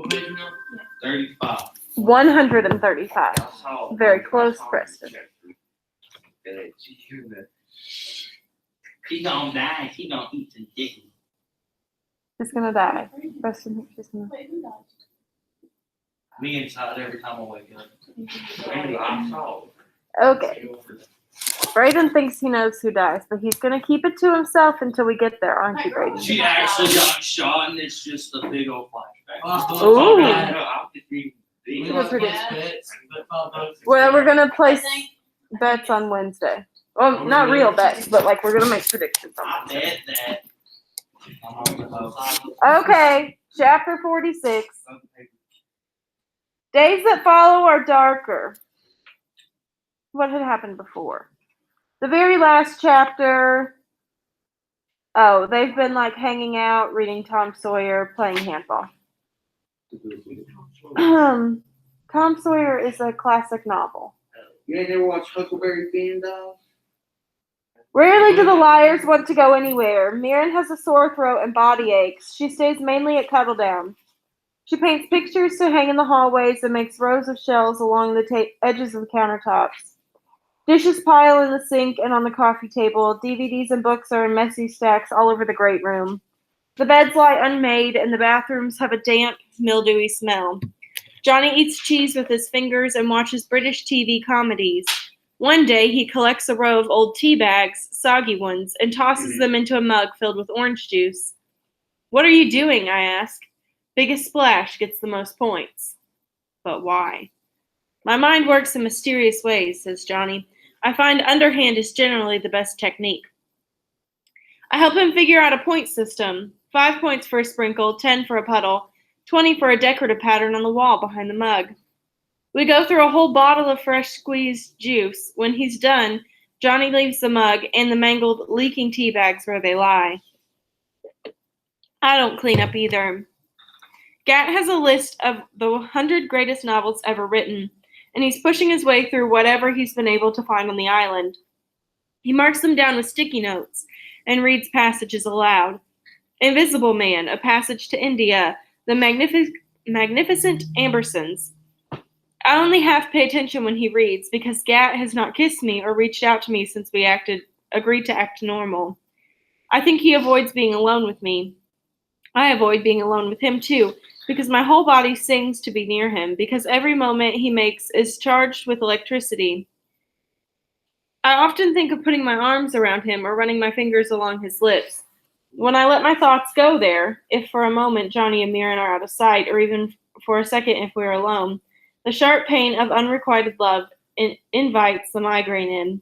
What page now? 35. 135. Very close, Preston. He gonna die if he don't eat some chicken. He's gonna die. Preston thinks she's gonna. Me inside every time I wake up. Anyway, I saw. Okay. Brayden thinks he knows who dies, but he's gonna keep it to himself until we get there, aren't you, Brayden? She actually got shot, and it's just a big old flashback. Ooh. Well, we're gonna place bets on Wednesday. Well, not real bets, but like we're gonna make predictions on I Wednesday. bet that. Okay, chapter 46. Days that follow are darker. What had happened before? The very last chapter. Oh, they've been like hanging out, reading Tom Sawyer, playing handball. Tom Sawyer is a classic novel. You ain't never watched Huckleberry Finn, dog? Rarely do the liars want to go anywhere. Mirren has a sore throat and body aches. She stays mainly at Cuddle Down. She paints pictures to hang in the hallways and makes rows of shelves along the edges of the countertops. Dishes pile in the sink and on the coffee table. DVDs and books are in messy stacks all over the great room. The beds lie unmade, and the bathrooms have a damp, mildewy smell. Johnny eats cheese with his fingers and watches British TV comedies. One day, he collects a row of old tea bags, soggy ones, and tosses them into a mug filled with orange juice. "What are you doing?" I ask. "Biggest splash gets the most points." "But why?" "My mind works in mysterious ways," says Johnny. "I find underhand is generally the best technique." I help him figure out a point system. 5 points for a sprinkle, 10 for a puddle, 20 for a decorative pattern on the wall behind the mug. We go through a whole bottle of fresh squeezed juice. When he's done, Johnny leaves the mug and the mangled, leaking tea bags where they lie. I don't clean up either. Gat has a list of the 100 greatest novels ever written, and he's pushing his way through whatever he's been able to find on the island. He marks them down with sticky notes and reads passages aloud. Invisible Man, A Passage to India, The Magnificent Ambersons. I only half pay attention when he reads because Gat has not kissed me or reached out to me since we agreed to act normal. I think he avoids being alone with me. I avoid being alone with him too, because my whole body sings to be near him, because every moment he makes is charged with electricity. I often think of putting my arms around him or running my fingers along his lips. When I let my thoughts go there, if for a moment Johnny and Mirren are out of sight, or even for a second if we're alone, the sharp pain of unrequited love invites the migraine in.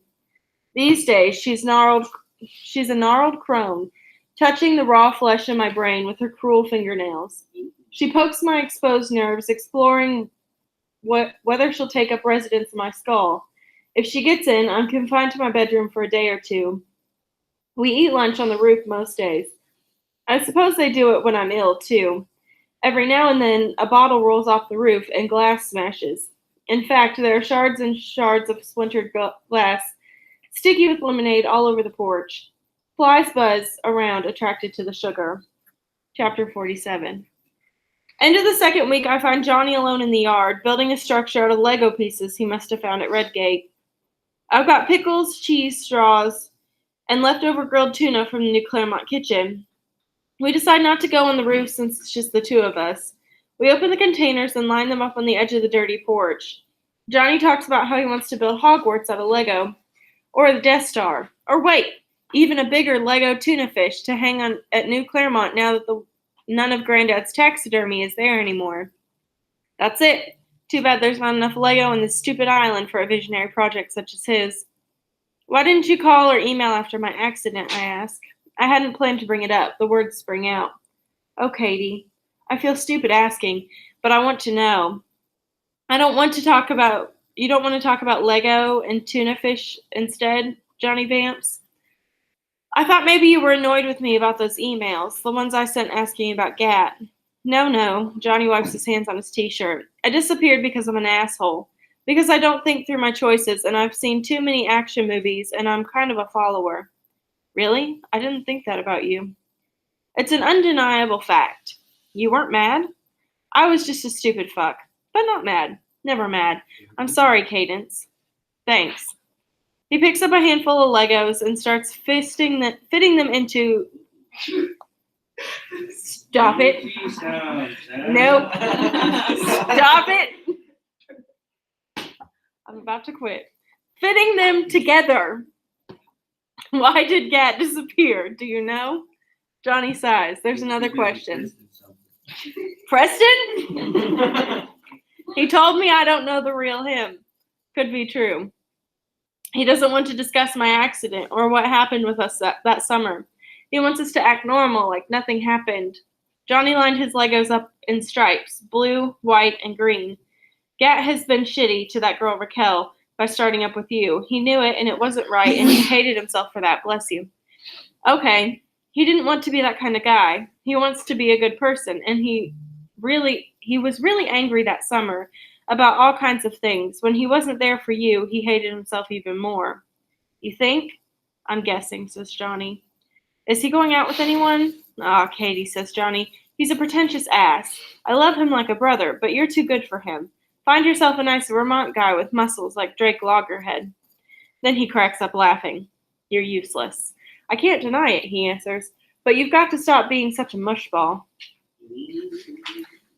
These days, she's a gnarled crone, touching the raw flesh in my brain with her cruel fingernails. She pokes my exposed nerves, exploring whether she'll take up residence in my skull. If she gets in, I'm confined to my bedroom for a day or two. We eat lunch on the roof most days. I suppose they do it when I'm ill, too. Every now and then, a bottle rolls off the roof and glass smashes. In fact, there are shards and shards of splintered glass, sticky with lemonade all over the porch. Flies buzz around, attracted to the sugar. Chapter 47. End of the second week, I find Johnny alone in the yard, building a structure out of Lego pieces he must have found at Redgate. I've got pickles, cheese, straws, and leftover grilled tuna from the new Claremont kitchen. We decide not to go on the roof since it's just the two of us. We open the containers and line them up on the edge of the dirty porch. Johnny talks about how he wants to build Hogwarts out of Lego, or the Death Star, or wait, even a bigger Lego tuna fish to hang on at New Claremont now that none of Granddad's taxidermy is there anymore. That's it. Too bad there's not enough Lego on this stupid island for a visionary project such as his. Why didn't you call or email after my accident, I ask. I hadn't planned to bring it up. The words spring out. Oh, Katie, I feel stupid asking, but I want to know. You don't want to talk about Lego and tuna fish instead, Johnny vamps. I thought maybe you were annoyed with me about those emails, the ones I sent asking about Gat. No, Johnny wipes his hands on his t-shirt. I disappeared because I'm an asshole. Because I don't think through my choices, and I've seen too many action movies, and I'm kind of a follower. Really? I didn't think that about you. It's an undeniable fact. You weren't mad? I was just a stupid fuck, but not mad. Never mad. I'm sorry, Cadence. Thanks. He picks up a handful of Legos and starts fitting them into. Stop it. Nope. Stop it. I'm about to quit. Fitting them together. Why did Gat disappear? Do you know? Johnny sighs. There's another question. Preston? He told me I don't know the real him. Could be true. He doesn't want to discuss my accident or what happened with us that summer. He wants us to act normal, like nothing happened. Johnny lined his Legos up in stripes, blue, white, and green. Gat has been shitty to that girl Raquel by starting up with you. He knew it, and it wasn't right, and he hated himself for that, bless you. Okay, he didn't want to be that kind of guy. He wants to be a good person, and he was really angry that summer about all kinds of things. When he wasn't there for you, he hated himself even more. You think? I'm guessing, says Johnny. Is he going out with anyone? Ah, Katie, says Johnny. He's a pretentious ass. I love him like a brother, but you're too good for him. Find yourself a nice Vermont guy with muscles like Drake Loggerhead. Then he cracks up laughing. You're useless. I can't deny it, he answers, but you've got to stop being such a mushball.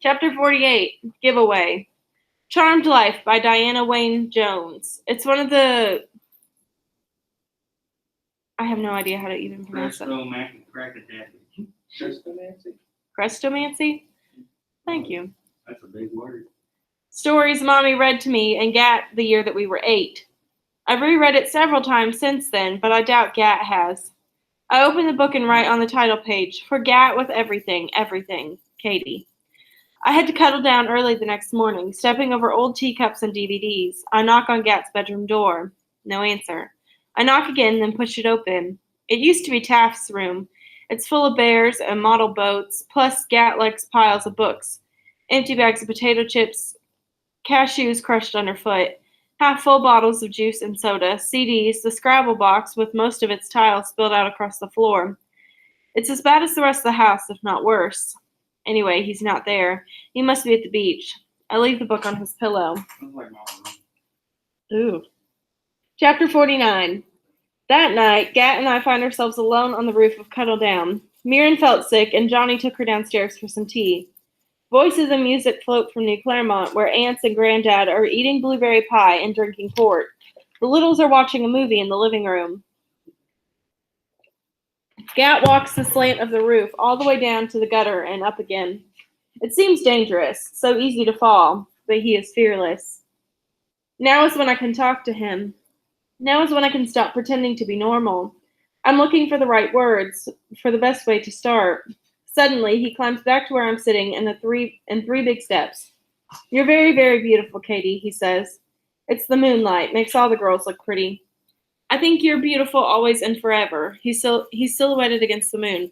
Chapter 48, Giveaway. Charmed Life by Diana Wayne Jones. It's one of the... I have no idea how to even pronounce it. Crestomancy? Thank you. That's a big word. Stories Mommy read to me and Gat the year that we were 8. I've reread it several times since then, but I doubt Gat has. I open the book and write on the title page, For Gat with everything, Katie. I had to cuddle down early the next morning, stepping over old teacups and DVDs. I knock on Gat's bedroom door. No answer. I knock again, then push it open. It used to be Taft's room. It's full of bears and model boats, plus Gat likes piles of books, empty bags of potato chips, cashews crushed underfoot, half-full bottles of juice and soda, CDs, the Scrabble box with most of its tiles spilled out across the floor. It's as bad as the rest of the house, if not worse. Anyway, he's not there. He must be at the beach. I leave the book on his pillow. Ooh. Chapter 49. That night, Gat and I find ourselves alone on the roof of Cuddle Down. Mirren felt sick, and Johnny took her downstairs for some tea. Voices and music float from New Claremont, where aunts and granddad are eating blueberry pie and drinking port. The littles are watching a movie in the living room. Gat walks the slant of the roof all the way down to the gutter and up again. It seems dangerous, so easy to fall, but he is fearless. Now is when I can talk to him. Now is when I can stop pretending to be normal. I'm looking for the right words, for the best way to start. Suddenly, he climbs back to where I'm sitting in three big steps. You're very, very beautiful, Katie, he says. It's the moonlight, makes all the girls look pretty. I think you're beautiful always and forever. He's silhouetted against the moon.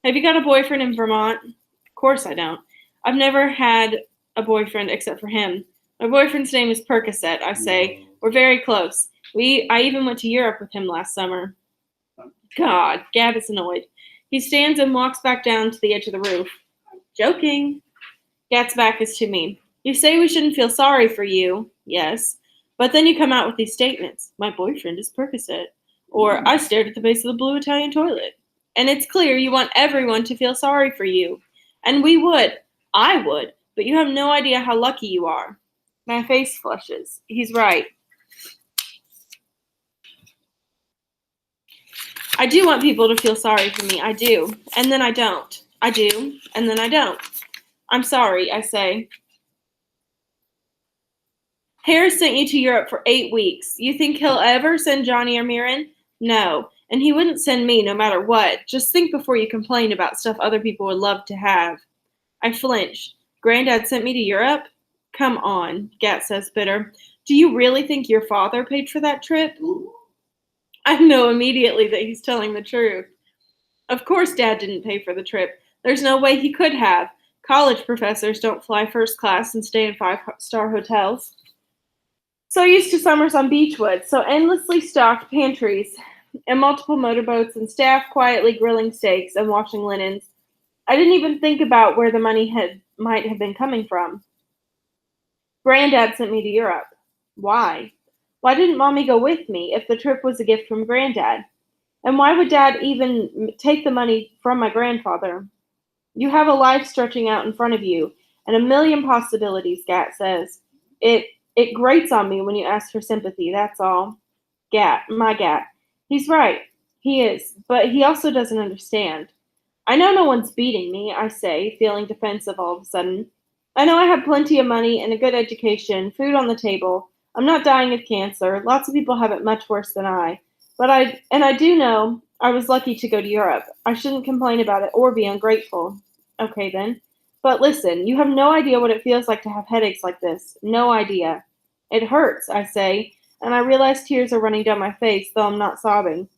Have you got a boyfriend in Vermont? Of course I don't. I've never had a boyfriend except for him. My boyfriend's name is Percocet, I say. We're very close. I even went to Europe with him last summer. God, Gab is annoyed. He stands and walks back down to the edge of the roof. Joking. Gat's back is to me. You say we shouldn't feel sorry for you. Yes. But then you come out with these statements. My boyfriend is Percocet. Or I stared at the base of the blue Italian toilet. And it's clear you want everyone to feel sorry for you. And we would. I would. But you have no idea how lucky you are. My face flushes. He's right. I do want people to feel sorry for me. I do. And then I don't. I do. And then I don't. I'm sorry, I say. Harris sent you to Europe for 8 weeks. You think he'll ever send Johnny or Mirren? No. And he wouldn't send me no matter what. Just think before you complain about stuff other people would love to have. I flinch. Granddad sent me to Europe? Come on, Gat says bitter. Do you really think your father paid for that trip? I know immediately that he's telling the truth. Of course Dad didn't pay for the trip. There's no way he could have. College professors don't fly first class and stay in 5-star hotels. So used to summers on Beechwood, so endlessly stocked pantries and multiple motorboats and staff quietly grilling steaks and washing linens. I didn't even think about where the money might have been coming from. Granddad sent me to Europe. Why? Why didn't Mommy go with me if the trip was a gift from Granddad? And why would Dad even take the money from my grandfather? You have a life stretching out in front of you, and a million possibilities, Gat says. It grates on me when you ask for sympathy, that's all. Gat. He's right. He is, but he also doesn't understand. I know no one's beating me, I say, feeling defensive all of a sudden. I know I have plenty of money and a good education, food on the table. I'm not dying of cancer. Lots of people have it much worse than I. But I do know I was lucky to go to Europe. I shouldn't complain about it or be ungrateful. Okay then. But listen, you have no idea what it feels like to have headaches like this. No idea. It hurts, I say, and I realize tears are running down my face, though I'm not sobbing.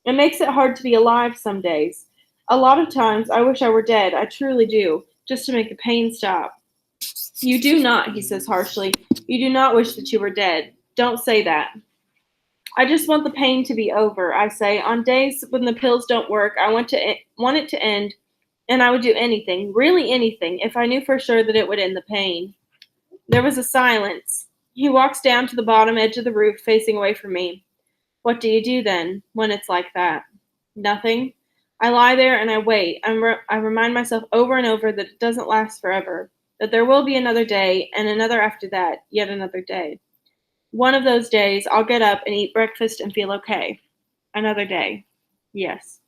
It makes it hard to be alive some days. A lot of times I wish I were dead, I truly do, just to make the pain stop. You do not, he says harshly. You do not wish that you were dead. Don't say that. I just want the pain to be over, I say. On days when the pills don't work, I want it to end, and I would do anything, really anything, if I knew for sure that it would end the pain. There was a silence. He walks down to the bottom edge of the roof, facing away from me. What do you do then, when it's like that? Nothing. I lie there and I wait. I remind myself over and over that it doesn't last forever, that there will be another day, and another after that, yet another day. One of those days, I'll get up and eat breakfast and feel okay. Another day. Yes.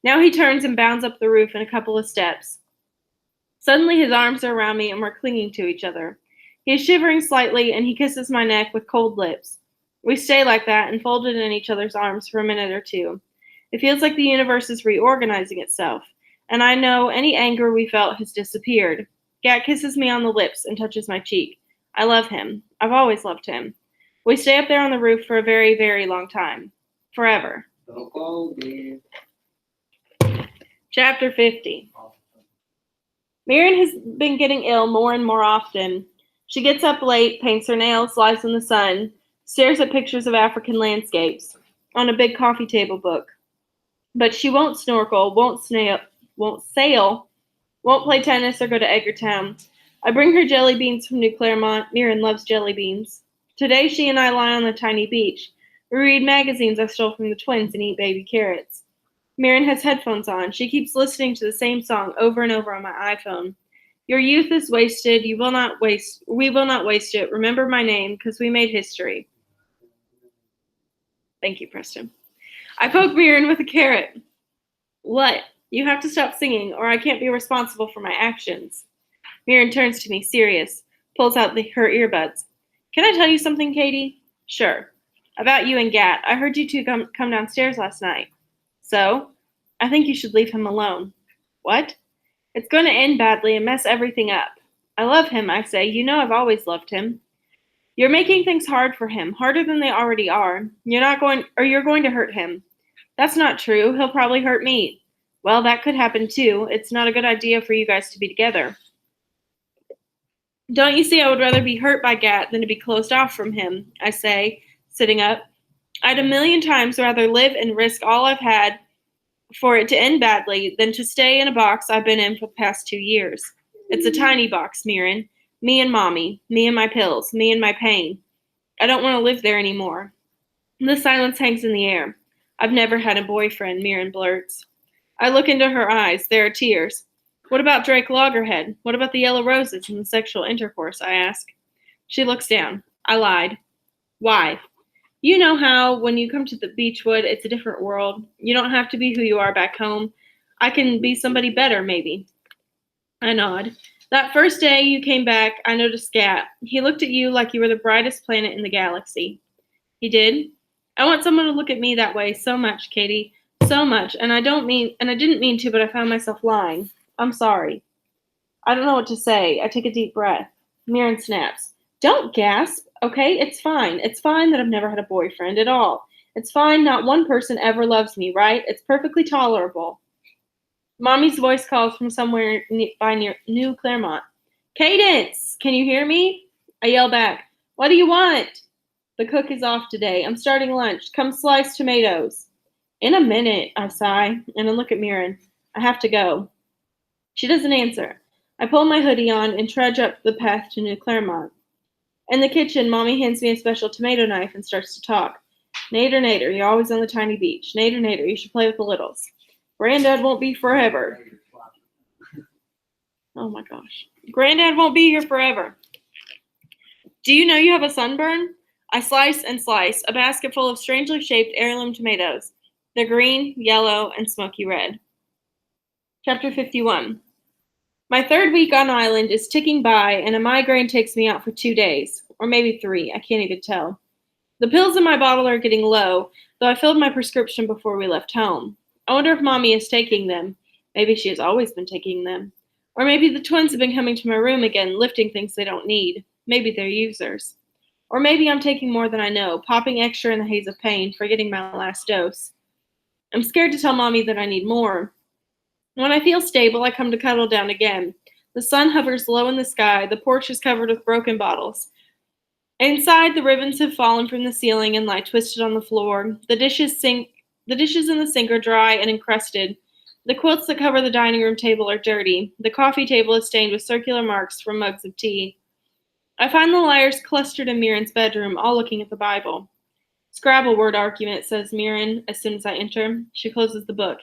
Now he turns and bounds up the roof in a couple of steps. Suddenly his arms are around me and we're clinging to each other. He is shivering slightly and he kisses my neck with cold lips. We stay like that, enfolded in each other's arms for a minute or two. It feels like the universe is reorganizing itself, and I know any anger we felt has disappeared. Gat kisses me on the lips and touches my cheek. I love him. I've always loved him. We stay up there on the roof for a very, very long time. Forever. Chapter 50. Miriam has been getting ill more and more often. She gets up late, paints her nails, lies in the sun, stares at pictures of African landscapes on a big coffee table book. But she won't snorkel, won't sail, won't play tennis or go to Edgartown. I bring her jelly beans from New Claremont. Miriam loves jelly beans. Today she and I lie on the tiny beach. We read magazines I stole from the twins and eat baby carrots. Miriam has headphones on. She keeps listening to the same song over and over on my iPhone. Your youth is wasted. We will not waste it. Remember my name, because we made history. Thank you, Preston. I poke Miriam with a carrot. What? You have to stop singing, or I can't be responsible for my actions. Miriam turns to me, serious, pulls out her earbuds. Can I tell you something, Katie? Sure. About you and Gat. I heard you two come downstairs last night. So? I think you should leave him alone. What? It's going to end badly and mess everything up. I love him, I say. You know I've always loved him. You're making things hard for him, harder than they already are. You're going to hurt him. That's not true. He'll probably hurt me. Well, that could happen too. It's not a good idea for you guys to be together. Don't you see I would rather be hurt by Gat than to be closed off from him, I say, sitting up. I'd a million times rather live and risk all I've had for it to end badly than to stay in a box I've been in for the past 2 years. It's a tiny box, Miriam. Me and Mommy. Me and my pills. Me and my pain. I don't want to live there anymore. The silence hangs in the air. I've never had a boyfriend, Miriam blurts. I look into her eyes. There are tears. What about Drake Loggerhead? What about the yellow roses and the sexual intercourse? I ask. She looks down. I lied. Why? You know how, when you come to the Beechwood, it's a different world. You don't have to be who you are back home. I can be somebody better, maybe. I nod. That first day you came back, I noticed Gat. He looked at you like you were the brightest planet in the galaxy. He did? I want someone to look at me that way so much, Katie. So much. And I didn't mean to, but I found myself lying. I'm sorry. I don't know what to say. I take a deep breath. Miriam snaps. Don't gasp, okay? It's fine. It's fine that I've never had a boyfriend at all. It's fine not one person ever loves me, right? It's perfectly tolerable. Mommy's voice calls from somewhere near New Claremont. Cadence! Can you hear me? I yell back. What do you want? The cook is off today. I'm starting lunch. Come slice tomatoes. In a minute, I sigh, and I look at Miriam. I have to go. She doesn't answer. I pull my hoodie on and trudge up the path to New Claremont. In the kitchen, Mommy hands me a special tomato knife and starts to talk. Nader, Nader, you're always on the tiny beach. Nader, Nader, you should play with the littles. Granddad won't be forever. Oh my gosh. Granddad won't be here forever. Do you know you have a sunburn? I slice and slice, a basket full of strangely shaped heirloom tomatoes. They're green, yellow, and smoky red. Chapter 51. My third week on island is ticking by, and a migraine takes me out for 2 days. Or maybe 3, I can't even tell. The pills in my bottle are getting low, though I filled my prescription before we left home. I wonder if Mommy is taking them. Maybe she has always been taking them. Or maybe the twins have been coming to my room again, lifting things they don't need. Maybe they're users. Or maybe I'm taking more than I know, popping extra in the haze of pain, forgetting my last dose. I'm scared to tell Mommy that I need more. When I feel stable, I come to cuddle down again. The sun hovers low in the sky, the porch is covered with broken bottles. Inside, the ribbons have fallen from the ceiling and lie twisted on the floor. The dishes in the sink are dry and encrusted. The quilts that cover the dining room table are dirty. The coffee table is stained with circular marks from mugs of tea. I find the liars clustered in Mirren's bedroom, all looking at the Bible. Scrabble word argument, says Mirren as soon as I enter. She closes the book.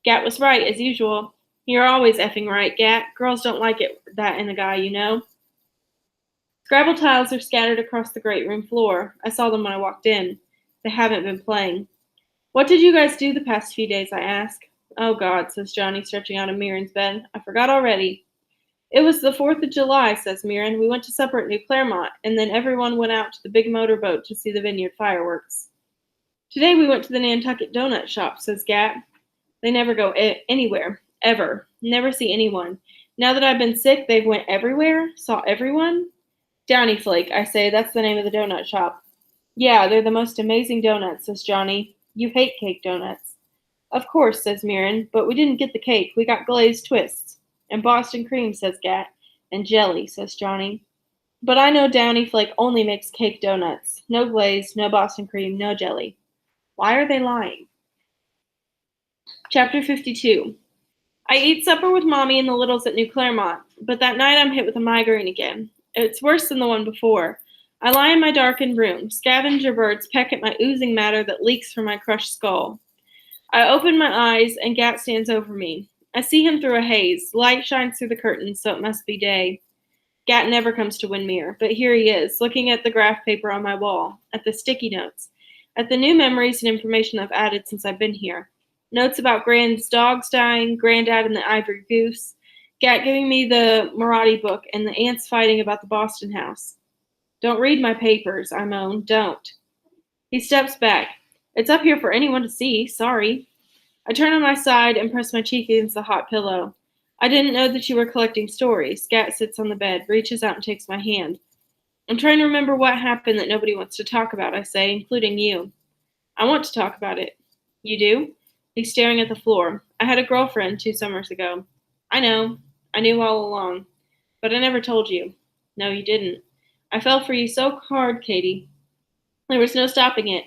Gat was right, as usual. You're always effing right, Gat. Girls don't like it that in a guy, you know. Scrabble tiles are scattered across the great room floor. I saw them when I walked in. They haven't been playing. What did you guys do the past few days, I ask. Oh, God, says Johnny, stretching out of Mirren's bed. I forgot already. It was the 4th of July, says Mirren. We went to supper at New Claremont, and then everyone went out to the big motorboat to see the vineyard fireworks. Today we went to the Nantucket donut shop, says Gat. They never go anywhere, ever. Never see anyone. Now that I've been sick, they've went everywhere, saw everyone. Downy Flake, I say, that's the name of the donut shop. Yeah, they're the most amazing donuts, says Johnny. You hate cake donuts. Of course, says Mirren, but we didn't get the cake. We got glazed twists. And Boston cream, says Gat. And jelly, says Johnny. But I know Downy Flake only makes cake donuts. No glaze, no Boston cream, no jelly. Why are they lying? Chapter 52. I eat supper with Mommy and the littles at New Claremont, but that night I'm hit with a migraine again. It's worse than the one before. I lie in my darkened room. Scavenger birds peck at my oozing matter that leaks from my crushed skull. I open my eyes, and Gat stands over me. I see him through a haze. Light shines through the curtains, so it must be day. Gat never comes to Windmere, but here he is, looking at the graph paper on my wall, at the sticky notes, at the new memories and information I've added since I've been here. Notes about Grand's dogs dying, Granddad and the ivory goose, Gat giving me the Marathi book, and the ants fighting about the Boston house. Don't read my papers, I moan. Don't. He steps back. It's up here for anyone to see. Sorry. I turn on my side and press my cheek against the hot pillow. I didn't know that you were collecting stories. Gat sits on the bed, reaches out and takes my hand. I'm trying to remember what happened that nobody wants to talk about, I say, including you. I want to talk about it. You do? He's staring at the floor. I had a girlfriend 2 summers ago. I know. I knew all along. But I never told you. No, you didn't. I fell for you so hard, Katie. There was no stopping it.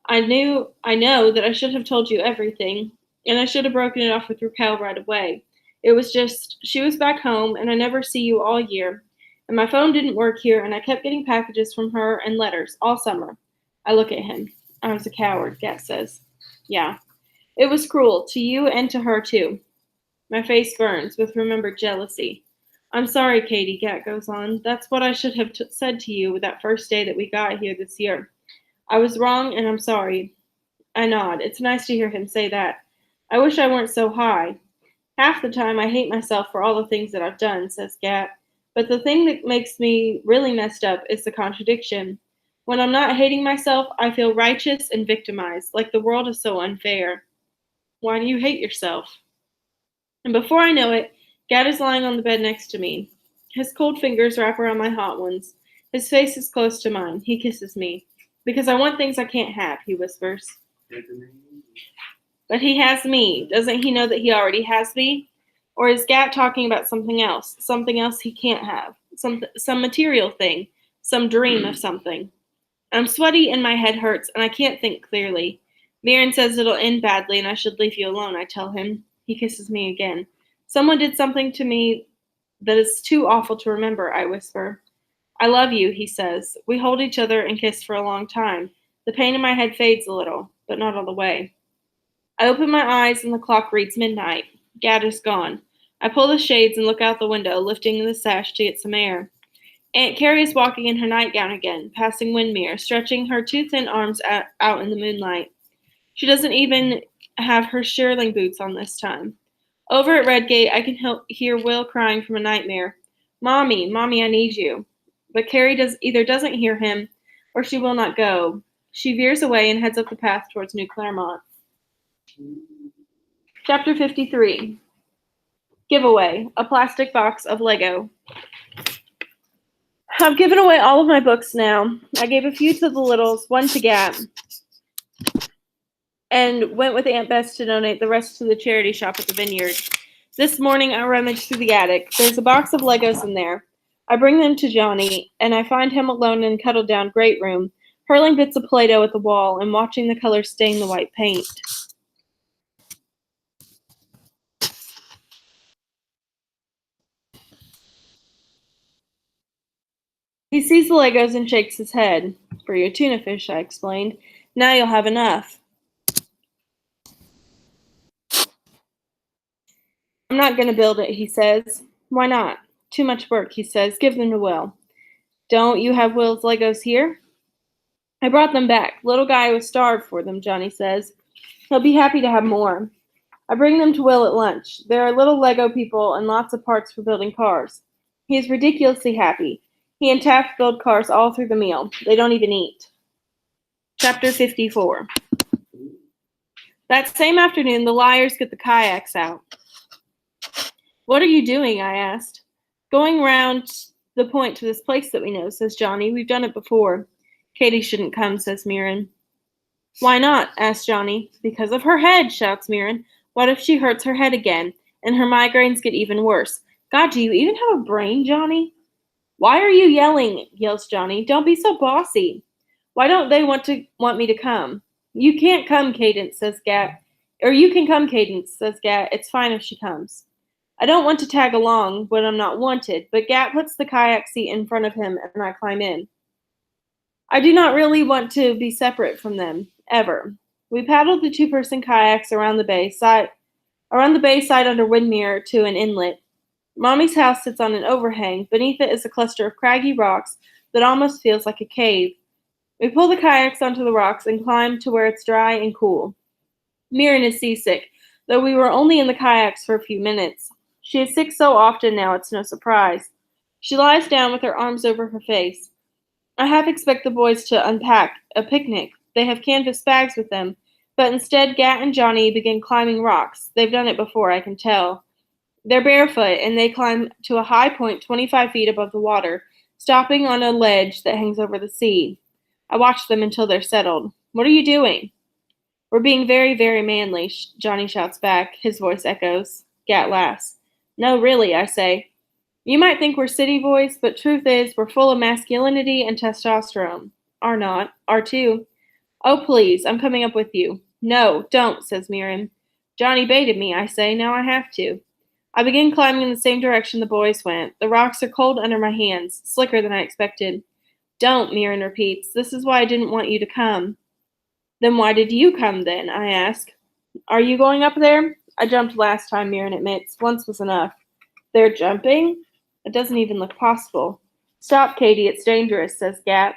I know that I should have told you everything, and I should have broken it off with Raquel right away. It was just, she was back home, and I never see you all year. And my phone didn't work here, and I kept getting packages from her and letters all summer. I look at him. I was a coward, Gat says. Yeah. It was cruel, to you and to her, too. My face burns with remembered jealousy. I'm sorry, Katie, Gat goes on. That's what I should have said to you that first day that we got here this year. I was wrong, and I'm sorry. I nod. It's nice to hear him say that. I wish I weren't so high. Half the time I hate myself for all the things that I've done, says Gat. But the thing that makes me really messed up is the contradiction. When I'm not hating myself, I feel righteous and victimized, like the world is so unfair. Why do you hate yourself? And before I know it, Gat is lying on the bed next to me. His cold fingers wrap around my hot ones. His face is close to mine. He kisses me. Because I want things I can't have, he whispers. But he has me. Doesn't he know that he already has me? Or is Gat talking about something else he can't have, some material thing, some dream of something? I'm sweaty and my head hurts, and I can't think clearly. Mirren says it'll end badly and I should leave you alone, I tell him. He kisses me again. Someone did something to me That is too awful to remember, I whisper. I love you, he says. We hold each other and kiss for a long time. The pain in my head fades a little, but not all the way. I open my eyes and the clock reads midnight. Gad is gone. I pull the shades and look out the window, lifting the sash to get some air. Aunt Carrie is walking in her nightgown again, passing Windmere, stretching her too thin arms out in the moonlight. She doesn't even have her shearling boots on this time. Over at Redgate, I can hear Will crying from a nightmare. Mommy, Mommy, I need you. But Carrie either doesn't hear him, or she will not go. She veers away and heads up the path towards New Claremont. Chapter 53. Giveaway, a plastic box of Lego. I've given away all of my books now. I gave a few to the littles, one to Gap, and went with Aunt Bess to donate the rest to the charity shop at the vineyard. This morning I rummaged through the attic. There's a box of Legos in there. I bring them to Johnny, and I find him alone in cuddled down great room, hurling bits of Play-Doh at the wall and watching the colors stain the white paint. He sees the Legos and shakes his head. For your tuna fish, I explained. Now you'll have enough. I'm not going to build it, he says. Why not? Too much work, he says. Give them to Will. Don't you have Will's Legos here? I brought them back. Little guy was starved for them, Johnny says. He'll be happy to have more. I bring them to Will at lunch. There are little Lego people and lots of parts for building cars. He is ridiculously happy. He and Taft build cars all through the meal. They don't even eat. Chapter 54. That same afternoon, the Liars get the kayaks out. What are you doing? I asked. Going round the point to this place that we know, says Johnny. We've done it before. Katie shouldn't come, says Mirren. Why not? Asks Johnny. Because of her head, shouts Mirren. What if she hurts her head again, and her migraines get even worse? God, do you even have a brain, Johnny? Why are you yelling? Yells Johnny. Don't be so bossy. Why don't they want me to come? You can't come, Cadence, says Gat. Or you can come, Cadence, says Gat. It's fine if she comes. I don't want to tag along when I'm not wanted, but Gat puts the kayak seat in front of him and I climb in. I do not really want to be separate from them, ever. We paddled the two-person kayaks around the bay side under Windmere to an inlet. Mommy's house sits on an overhang. Beneath it is a cluster of craggy rocks that almost feels like a cave. We pull the kayaks onto the rocks and climb to where it's dry and cool. Mirren is seasick, though we were only in the kayaks for a few minutes. She is sick so often now it's no surprise. She lies down with her arms over her face. I half expect the boys to unpack a picnic. They have canvas bags with them, but instead Gat and Johnny begin climbing rocks. They've done it before, I can tell. They're barefoot, and they climb to a high point 25 feet above the water, stopping on a ledge that hangs over the sea. I watch them until they're settled. What are you doing? We're being very, very manly, Johnny shouts back. His voice echoes. Gat laughs. No, really, I say. You might think we're city boys, but truth is, we're full of masculinity and testosterone. Are not. Are too. Oh, please, I'm coming up with you. No, don't, says Mirren. Johnny baited me, I say. Now I have to. I begin climbing in the same direction the boys went. The rocks are cold under my hands, slicker than I expected. Don't, Mirren repeats. This is why I didn't want you to come. Then why did you come, then? I ask. Are you going up there? I jumped last time, Mirren admits. Once was enough. They're jumping? It doesn't even look possible. Stop, Katie, it's dangerous, says Gat.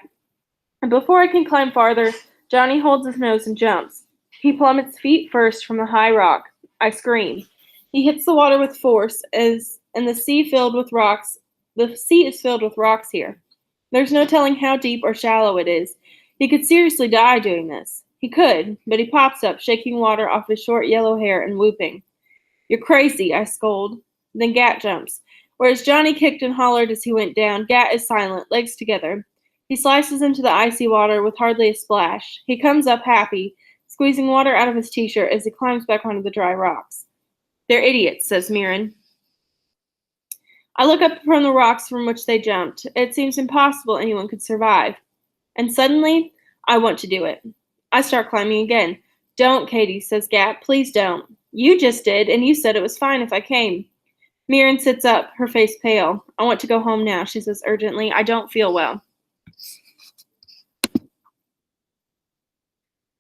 And before I can climb farther, Johnny holds his nose and jumps. He plummets feet first from the high rock. I scream. He hits the water with force, and the sea is filled with rocks here. There's no telling how deep or shallow it is. He could seriously die doing this. He could, but he pops up, shaking water off his short yellow hair and whooping. You're crazy, I scold. Then Gat jumps. Whereas Johnny kicked and hollered as he went down, Gat is silent, legs together. He slices into the icy water with hardly a splash. He comes up happy, squeezing water out of his t-shirt as he climbs back onto the dry rocks. They're idiots, says Mirren. I look up from the rocks from which they jumped. It seems impossible anyone could survive. And suddenly, I want to do it. I start climbing again. Don't, Katie, says Gat. Please don't. You just did, and you said it was fine if I came. Mirren sits up, her face pale. I want to go home now, she says urgently. I don't feel well.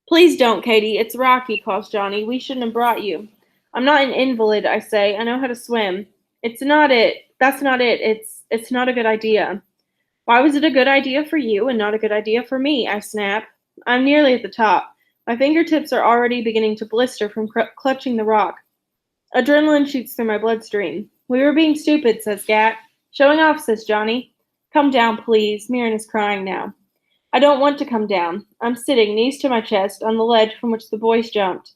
Please don't, Katie. It's Rocky, calls Johnny. We shouldn't have brought you. I'm not an invalid, I say. I know how to swim. It's not it. That's not it. It's not a good idea. Why was it a good idea for you and not a good idea for me? I snap. I'm nearly at the top. My fingertips are already beginning to blister from clutching the rock. Adrenaline shoots through my bloodstream. We were being stupid, says Gat. Showing off, says Johnny. Come down, please. Mirren is crying now. I don't want to come down. I'm sitting, knees to my chest, on the ledge from which the boys jumped.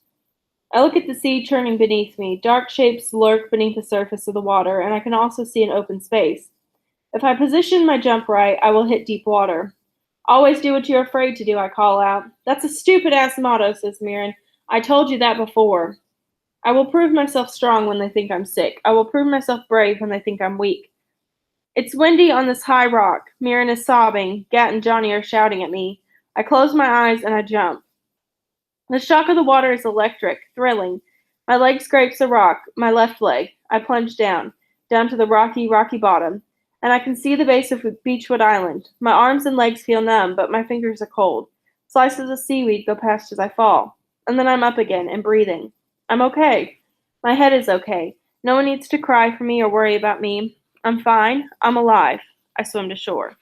I look at the sea churning beneath me. Dark shapes lurk beneath the surface of the water, and I can also see an open space. If I position my jump right, I will hit deep water. Always do what you're afraid to do, I call out. That's a stupid-ass motto, says Mirren. I told you that before. I will prove myself strong when they think I'm sick. I will prove myself brave when they think I'm weak. It's windy on this high rock. Mirren is sobbing. Gat and Johnny are shouting at me. I close my eyes and I jump. The shock of the water is electric, thrilling. My leg scrapes a rock, my left leg. I plunge down to the rocky bottom, and I can see the base of Beechwood Island. My arms and legs feel numb, but my fingers are cold. Slices of seaweed go past as I fall, and then I'm up again and breathing. I'm okay. My head is okay. No one needs to cry for me or worry about me. I'm fine. I'm alive. I swim to shore.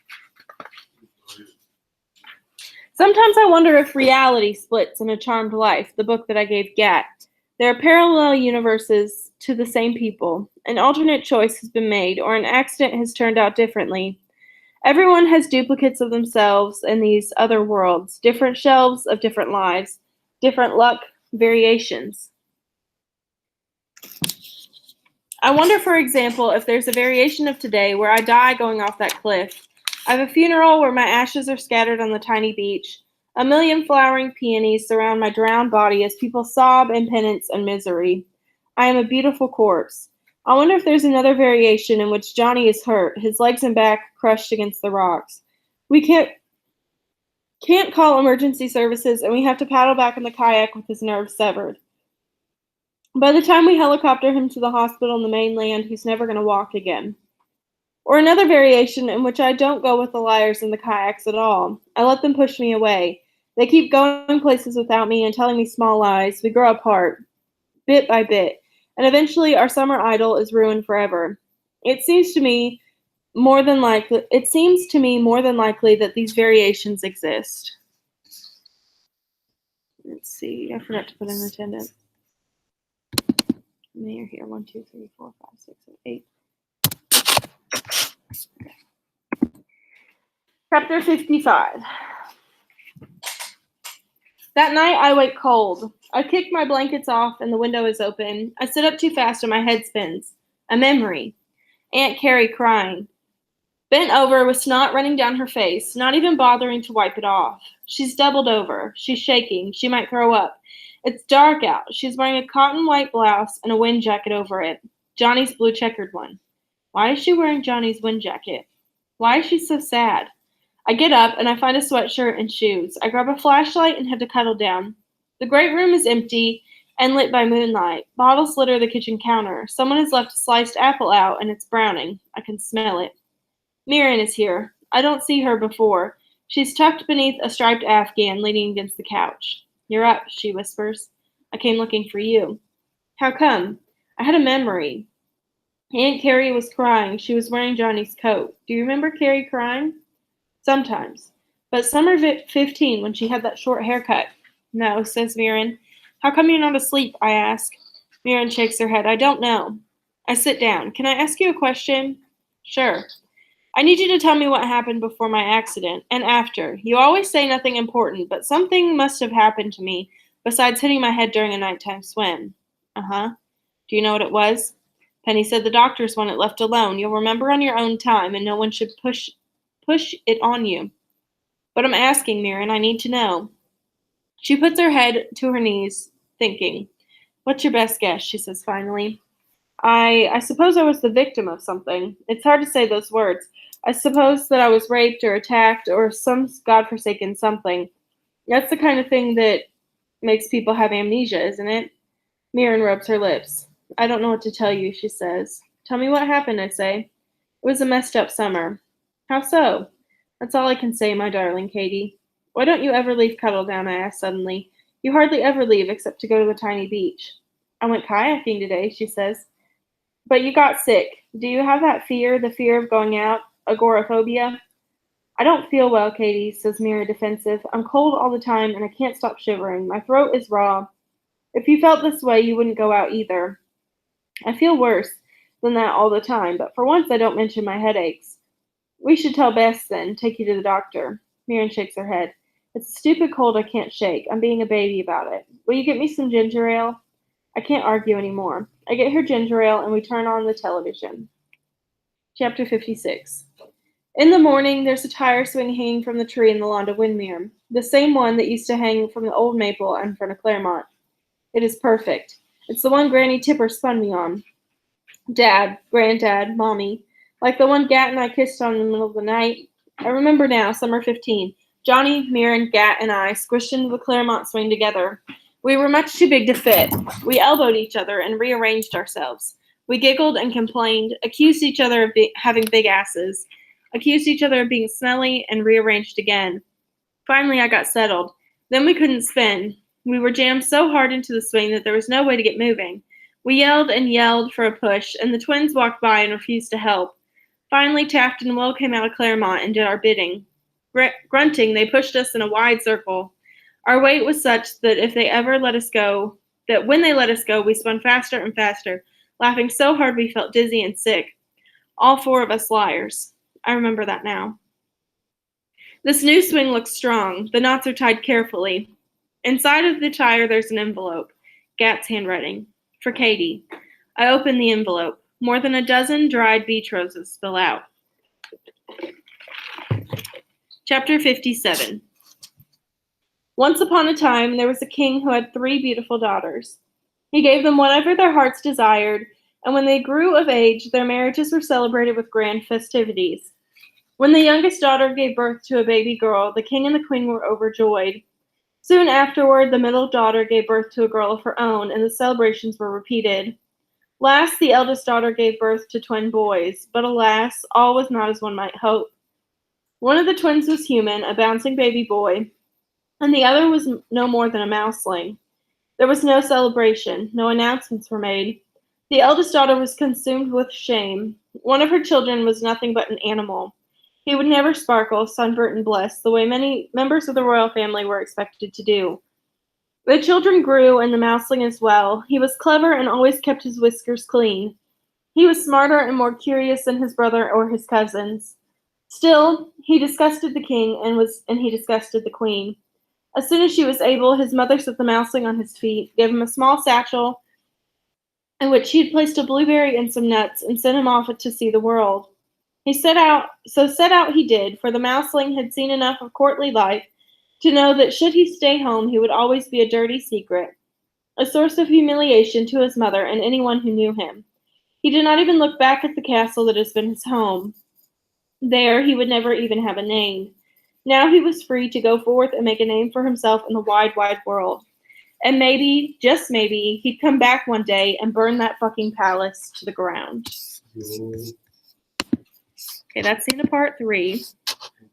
Sometimes I wonder if reality splits in A Charmed Life, the book that I gave Gat. There are parallel universes to the same people. An alternate choice has been made, or an accident has turned out differently. Everyone has duplicates of themselves in these other worlds, different shelves of different lives, different luck variations. I wonder, for example, if there's a variation of today where I die going off that cliff. I have a funeral where my ashes are scattered on the tiny beach. A million flowering peonies surround my drowned body as people sob in penance and misery. I am a beautiful corpse. I wonder if there's another variation in which Johnny is hurt, his legs and back crushed against the rocks. We can't call emergency services, and we have to paddle back in the kayak with his nerves severed. By the time we helicopter him to the hospital in the mainland, he's never going to walk again. Or another variation in which I don't go with the liars in the kayaks at all. I let them push me away. They keep going places without me and telling me small lies. We grow apart, bit by bit, and eventually our summer idyll is ruined forever. It seems to me more than likely that these variations exist. Let's see, I forgot to put in attendance. You're here. 1, 2, 3, 4, 5, 6, 7, 8. Chapter 55. That night I wake cold. I kick my blankets off and the window is open. I sit up too fast and my head spins. A memory. Aunt Carrie crying. Bent over with snot running down her face, not even bothering to wipe it off. She's doubled over. She's shaking. She might throw up. It's dark out. She's wearing a cotton white blouse and a wind jacket over it. Johnny's blue checkered one. Why is she wearing Johnny's wind jacket? Why is she so sad? I get up and I find a sweatshirt and shoes. I grab a flashlight and head to cuddle down. The great room is empty and lit by moonlight. Bottles litter the kitchen counter. Someone has left a sliced apple out and it's browning. I can smell it. Mirren is here. I don't see her before. She's tucked beneath a striped afghan leaning against the couch. You're up, she whispers. I came looking for you. How come? I had a memory. Aunt Carrie was crying. She was wearing Johnny's coat. Do you remember Carrie crying? Sometimes. But summer 15 when she had that short haircut. No, says Mirren. How come you're not asleep? I ask. Mirren shakes her head. I don't know. I sit down. Can I ask you a question? Sure. I need you to tell me what happened before my accident and after. You always say nothing important, but something must have happened to me besides hitting my head during a nighttime swim. Uh-huh. Do you know what it was? Penny said the doctors want it left alone. You'll remember on your own time, and no one should push it on you. But I'm asking, Mirren. I need to know. She puts her head to her knees, thinking. What's your best guess? She says finally. I suppose I was the victim of something. It's hard to say those words. I suppose that I was raped or attacked or some godforsaken something. That's the kind of thing that makes people have amnesia, isn't it? Mirren rubs her lips. I don't know what to tell you, she says. Tell me what happened, I say. It was a messed up summer. How so? That's all I can say, my darling Katie. Why don't you ever leave Cuddledown, I asked suddenly. You hardly ever leave except to go to the tiny beach. I went kayaking today, she says. But you got sick. Do you have that fear, the fear of going out, agoraphobia? I don't feel well, Katie, says Mira defensive. I'm cold all the time and I can't stop shivering. My throat is raw. If you felt this way, you wouldn't go out either. I feel worse than that all the time, but for once I don't mention my headaches. We should tell Bess then, take you to the doctor. Miriam shakes her head. It's a stupid cold I can't shake. I'm being a baby about it. Will you get me some ginger ale? I can't argue anymore. I get her ginger ale and we turn on the television. Chapter 56. In the morning, there's a tire swing hanging from the tree in the lawn to Windmere, the same one that used to hang from the old maple in front of Claremont. It is perfect. It's the one Granny Tipper spun me on. Dad, Granddad, Mommy, like the one Gat and I kissed on in the middle of the night. I remember now, summer 15. Johnny, Mirren, Gat, and I squished into the Claremont swing together. We were much too big to fit. We elbowed each other and rearranged ourselves. We giggled and complained, accused each other of having big asses, accused each other of being smelly, and rearranged again. Finally, I got settled. Then we couldn't spin. We were jammed so hard into the swing that there was no way to get moving. We yelled and yelled for a push, and the twins walked by and refused to help. Finally, Taft and Will came out of Claremont and did our bidding. Grunting, they pushed us in a wide circle. Our weight was such that when they let us go, we spun faster and faster, laughing so hard we felt dizzy and sick. All four of us liars. I remember that now. This new swing looks strong. The knots are tied carefully. Inside of the tire, there's an envelope. Gat's handwriting. For Katie. I open the envelope. More than a dozen dried beach roses spill out. Chapter 57. Once upon a time, there was a king who had 3 beautiful daughters. He gave them whatever their hearts desired, and when they grew of age, their marriages were celebrated with grand festivities. When the youngest daughter gave birth to a baby girl, the king and the queen were overjoyed. Soon afterward, the middle daughter gave birth to a girl of her own, and the celebrations were repeated. Last, the eldest daughter gave birth to twin boys, but alas, all was not as one might hope. One of the twins was human, a bouncing baby boy, and the other was no more than a mouseling. There was no celebration, no announcements were made. The eldest daughter was consumed with shame. One of her children was nothing but an animal. He would never sparkle, sunburnt and blessed, the way many members of the royal family were expected to do. The children grew, and the mouseling as well. He was clever and always kept his whiskers clean. He was smarter and more curious than his brother or his cousins. Still, he disgusted the king and he disgusted the queen. As soon as she was able, his mother set the mouseling on his feet, gave him a small satchel in which she had placed a blueberry and some nuts, and sent him off to see the world. Set out he did, for the mouseling had seen enough of courtly life to know that should he stay home, he would always be a dirty secret, a source of humiliation to his mother and anyone who knew him. He did not even look back at the castle that has been his home. There, he would never even have a name. Now he was free to go forth and make a name for himself in the wide, wide world. And maybe, just maybe, he'd come back one day and burn that fucking palace to the ground. Okay, that's the end of part 3.